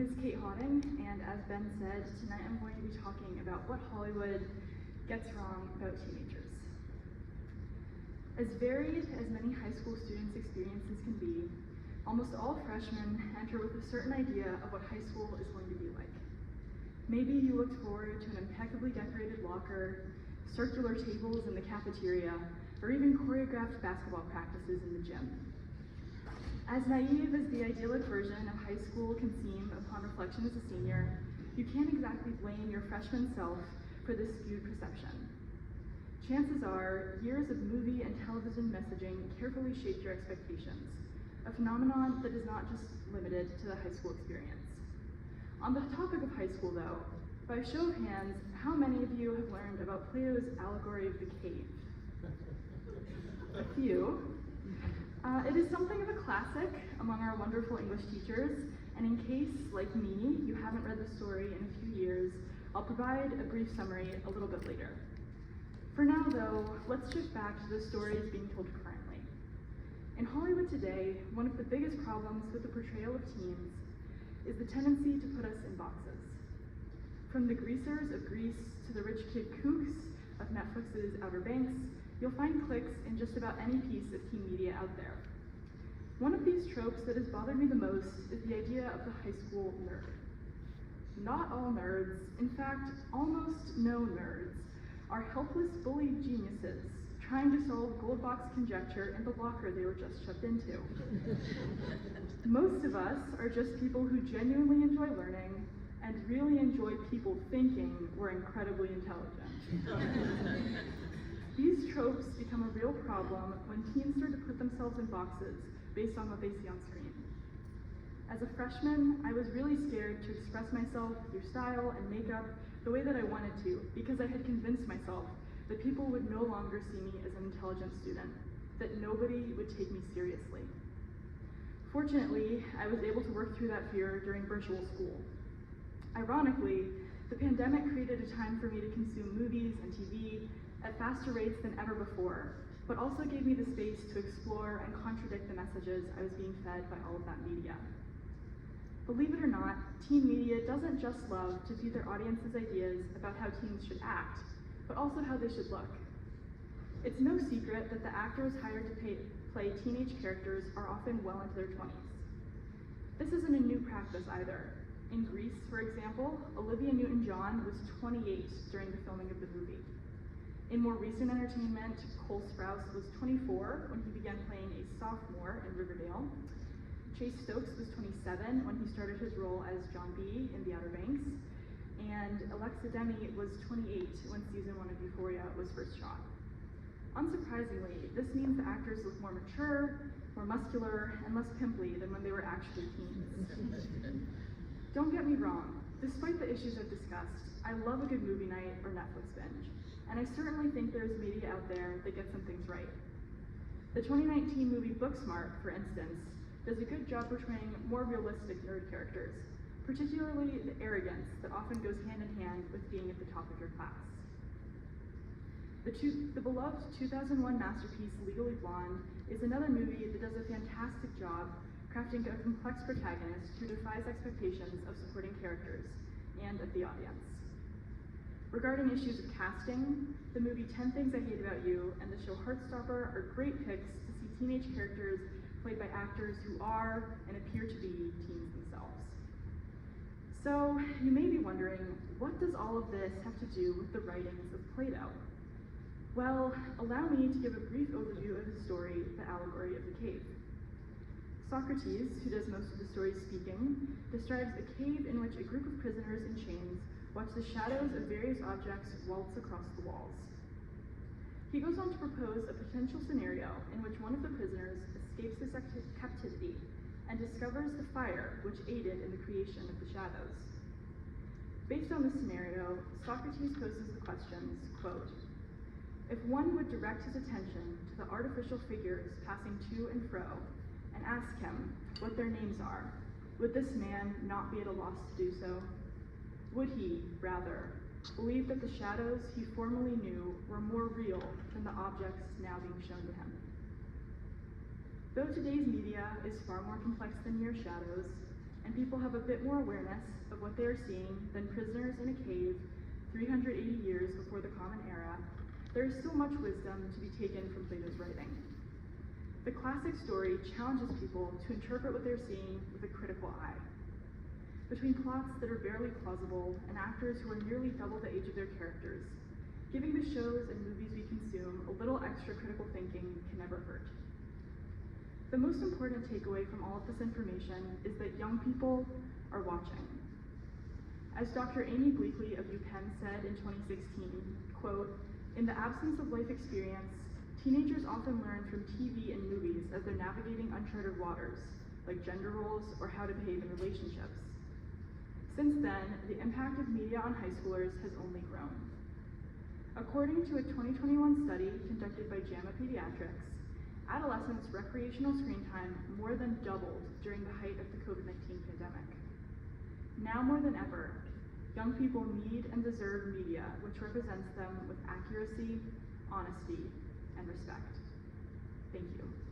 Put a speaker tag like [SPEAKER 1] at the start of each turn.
[SPEAKER 1] is Cate Hawting, and as Ben said, tonight I'm going to be talking about what Hollywood gets wrong about teenagers. As varied as many high school students' experiences can be, almost all freshmen enter with a certain idea of what high school is going to be like. Maybe you looked forward to an impeccably decorated locker, circular tables in the cafeteria, or even choreographed basketball practices in the gym. As naive as the idyllic version of high school can seem upon reflection as a senior, you can't exactly blame your freshman self for this skewed perception. Chances are, years of movie and television messaging carefully shaped your expectations, a phenomenon that is not just limited to the high school experience. On the topic of high school though, by a show of hands, how many of you have learned about Plato's allegory of the cave? A few. It is something of a classic among our wonderful English teachers, and in case, like me, you haven't read the story in a few years, I'll provide a brief summary a little bit later. For now though, let's shift back to the stories being told currently. In Hollywood today, one of the biggest problems with the portrayal of teens is the tendency to put us in boxes. From the greasers of Grease to the rich kid kooks of Netflix's Outer Banks, you'll find cliques in just about any piece of teen media out there. One of these tropes that has bothered me the most is the idea of the high school nerd. Not all nerds, in fact, almost no nerds, are helpless bullied geniuses trying to solve Goldbox conjecture in the locker they were just shoved into. Most of us are just people who genuinely enjoy learning and really enjoy people thinking we're incredibly intelligent. These tropes become a real problem when teens start to put themselves in boxes based on what they see on screen. As a freshman, I was really scared to express myself through style and makeup the way that I wanted to, because I had convinced myself that people would no longer see me as an intelligent student, that nobody would take me seriously. Fortunately, I was able to work through that fear during virtual school. Ironically, the pandemic created a time for me to consume movies and TV at faster rates than ever before, but also gave me the space to explore and contradict the messages I was being fed by all of that media. Believe it or not, teen media doesn't just love to feed their audiences ideas about how teens should act, but also how they should look. It's no secret that the actors hired to play teenage characters are often well into their 20s. This isn't a new practice either. In Grease, for example, Olivia Newton-John was 28 during the filming of the movie. In more recent entertainment, Cole Sprouse was 24 when he began playing a sophomore in Riverdale. Chase Stokes was 27 when he started his role as John B. in The Outer Banks. And Alexa Demi was 28 when season 1 of Euphoria was first shot. Unsurprisingly, this means the actors look more mature, more muscular, and less pimply than when they were actually teens. Don't get me wrong, despite the issues I've discussed, I love a good movie night or Netflix binge, and I certainly think there's media out there that gets some things right. The 2019 movie Booksmart, for instance, does a good job portraying more realistic nerd characters, particularly the arrogance that often goes hand in hand with being at the top of your class. The beloved 2001 masterpiece Legally Blonde is another movie that does a fantastic job crafting a complex protagonist who defies expectations of supporting characters and of the audience. Regarding issues of casting, the movie 10 Things I Hate About You and the show Heartstopper are great picks to see teenage characters played by actors who are and appear to be teens themselves. So, you may be wondering, what does all of this have to do with the writings of Plato? Well, allow me to give a brief overview of his story, The Allegory of the Cave. Socrates, who does most of the story's speaking, describes a cave in which a group of prisoners in chains watch the shadows of various objects waltz across the walls. He goes on to propose a potential scenario in which one of the prisoners escapes his captivity and discovers the fire which aided in the creation of the shadows. Based on this scenario, Socrates poses the questions, quote, "If one would direct his attention to the artificial figures passing to and fro, and ask him what their names are, would this man not be at a loss to do so? Would he, rather, believe that the shadows he formerly knew were more real than the objects now being shown to him?" Though today's media is far more complex than mere shadows, and and people have a bit more awareness of what they are seeing than prisoners in a cave 380 years before the Common Era, there is still much wisdom to be taken from Plato's writing. The classic story challenges people to interpret what they're seeing with a critical eye. Between plots that are barely plausible and actors who are nearly double the age of their characters, giving the shows and movies we consume a little extra critical thinking can never hurt. The most important takeaway from all of this information is that young people are watching. As Dr. Amy Bleakley of UPenn said in 2016, quote, "In the absence of life experience, teenagers often learn from TV and movies as they're navigating uncharted waters, like gender roles or how to behave in relationships. Since then, the impact of media on high schoolers has only grown." According to a 2021 study conducted by JAMA Pediatrics, adolescents' recreational screen time more than doubled during the height of the COVID-19 pandemic. Now more than ever, young people need and deserve media which represents them with accuracy, honesty, and respect. Thank you.